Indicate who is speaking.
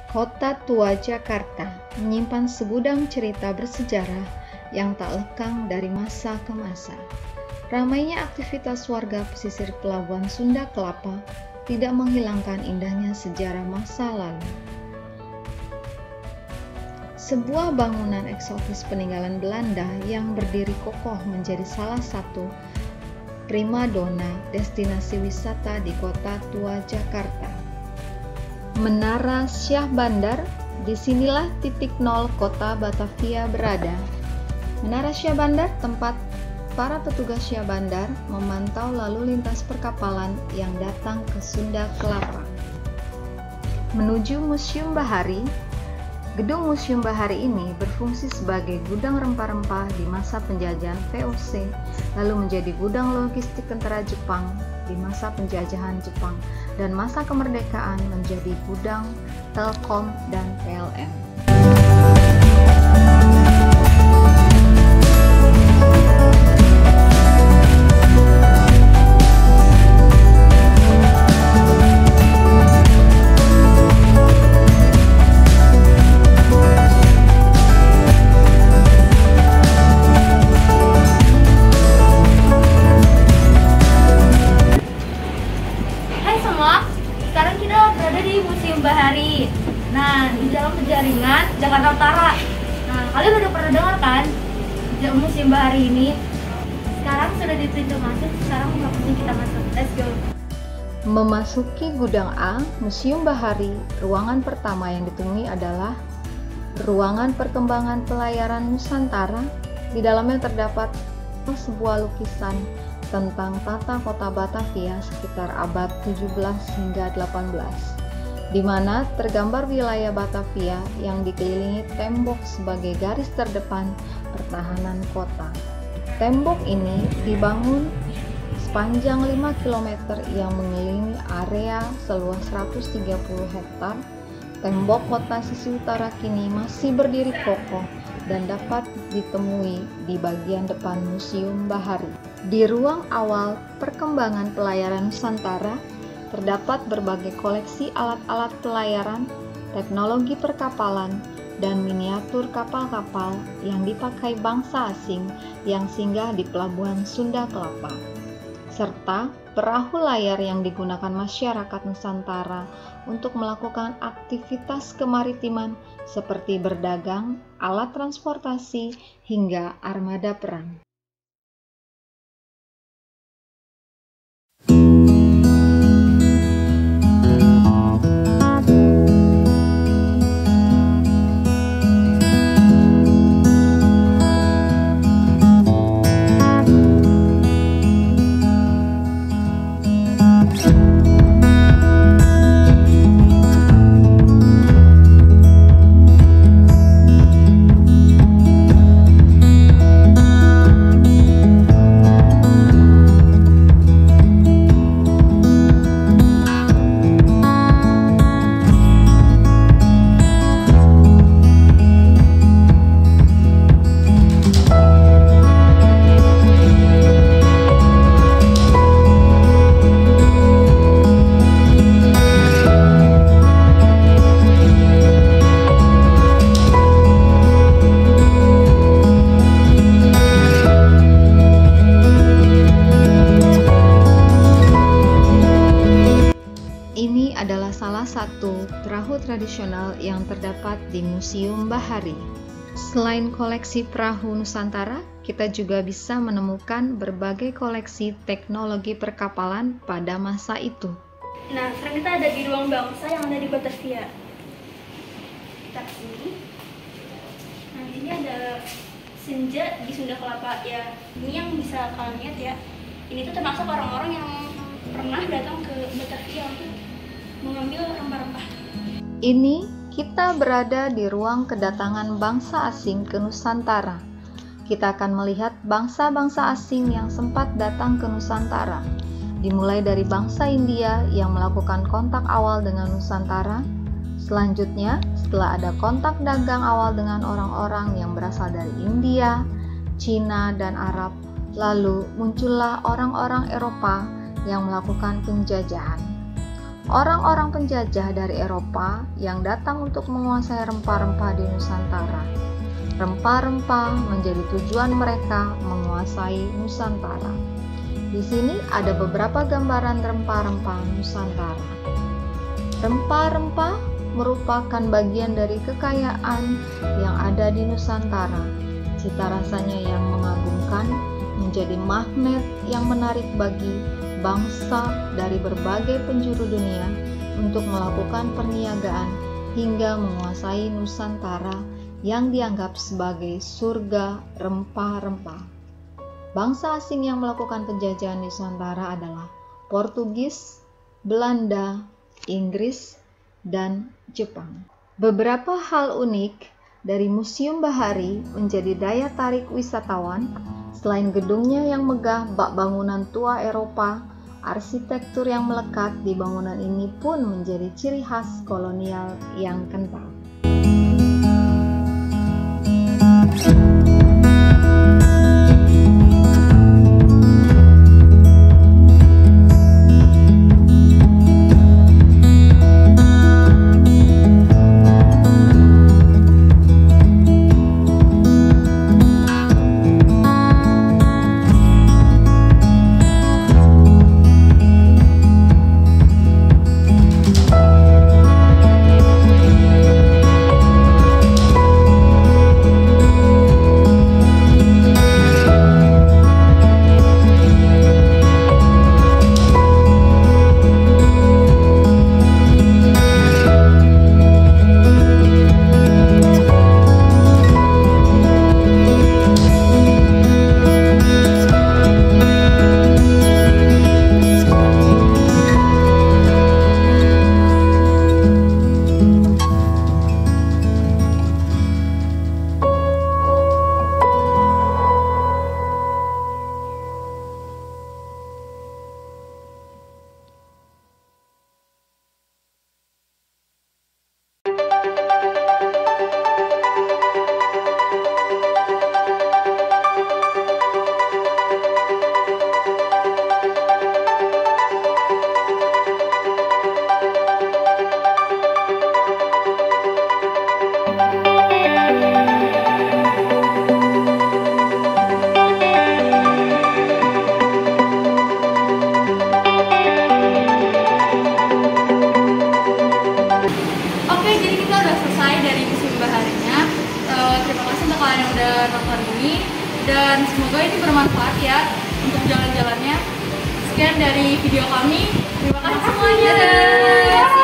Speaker 1: Kota tua Jakarta menyimpan segudang cerita bersejarah yang tak lekang dari masa ke masa. Ramainya aktivitas warga pesisir pelabuhan Sunda Kelapa tidak menghilangkan indahnya sejarah masa lalu. Sebuah bangunan eksotis peninggalan Belanda yang berdiri kokoh menjadi salah satu primadona destinasi wisata di kota tua Jakarta. Menara Syah Bandar, disinilah titik nol kota Batavia berada. Menara Syah Bandar tempat para petugas Syah Bandar memantau lalu lintas perkapalan yang datang ke Sunda Kelapa. Menuju Museum Bahari, gedung Museum Bahari ini berfungsi sebagai gudang rempah-rempah di masa penjajahan VOC, lalu menjadi gudang logistik tentara Jepang di masa penjajahan Jepang, dan masa kemerdekaan menjadi gudang Telkom dan PLN.
Speaker 2: Sekarang kita berada di Museum Bahari. Nah, di dalam penjaringan Jakarta Utara. Nah, kalian udah pernah dengar kan Museum Bahari ini? Sekarang sudah di pintu masuk. Sekarang waktunya kita masuk. Let's go.
Speaker 1: Memasuki gudang A, Museum Bahari, ruangan pertama yang ditemui adalah ruangan perkembangan pelayaran Nusantara. Di dalamnya terdapat sebuah lukisan tentang tata kota Batavia sekitar abad 17 hingga 18, di mana tergambar wilayah Batavia yang dikelilingi tembok sebagai garis terdepan pertahanan kota. Tembok ini dibangun sepanjang 5 km yang mengelilingi area seluas 130 hektar. Tembok kota sisi utara kini masih berdiri kokoh dan dapat ditemui di bagian depan Museum Bahari. Di ruang awal perkembangan pelayaran Nusantara terdapat berbagai koleksi alat-alat pelayaran, teknologi perkapalan, dan miniatur kapal-kapal yang dipakai bangsa asing yang singgah di pelabuhan Sunda Kelapa, serta perahu layar yang digunakan masyarakat Nusantara untuk melakukan aktivitas kemaritiman seperti berdagang, alat transportasi, hingga armada perang. Ini adalah salah satu perahu tradisional yang terdapat di Museum Bahari. Selain koleksi perahu Nusantara, kita juga bisa menemukan berbagai koleksi teknologi perkapalan pada masa itu.
Speaker 2: Nah, sekarang kita ada di ruang bangsa yang ada di Batavia. Kita kesini. Nah, ini ada senja di Sunda Kelapa ya. Ini yang bisa kalian lihat ya. Ini tuh termasuk orang-orang yang pernah datang ke Batavia untuk mengambil rempah-rempah.
Speaker 1: Ini kita berada di ruang kedatangan bangsa asing ke Nusantara. Kita akan melihat bangsa-bangsa asing yang sempat datang ke Nusantara, dimulai dari bangsa India yang melakukan kontak awal dengan Nusantara. Selanjutnya, setelah ada kontak dagang awal dengan orang-orang yang berasal dari India, Cina, dan Arab, lalu muncullah orang-orang Eropa yang melakukan penjajahan. orang-orang penjajah dari Eropa yang datang untuk menguasai rempah-rempah di Nusantara. Rempah-rempah menjadi tujuan mereka menguasai Nusantara. Di sini ada beberapa gambaran rempah-rempah Nusantara. Rempah-rempah merupakan bagian dari kekayaan yang ada di Nusantara. Cita rasanya yang mengagumkan menjadi magnet yang menarik bagi bangsa dari berbagai penjuru dunia untuk melakukan perniagaan hingga menguasai Nusantara yang dianggap sebagai surga rempah-rempah. Bangsa asing yang melakukan penjajahan Nusantara adalah Portugis, Belanda, Inggris, dan Jepang. Beberapa hal unik dari Museum Bahari menjadi daya tarik wisatawan. Selain gedungnya yang megah bak bangunan tua Eropa, arsitektur yang melekat di bangunan ini pun menjadi ciri khas kolonial yang kental.
Speaker 2: kalian yang udah nonton ini, dan semoga ini bermanfaat ya untuk jalan-jalannya. Sekian dari video kami, terima kasih semuanya.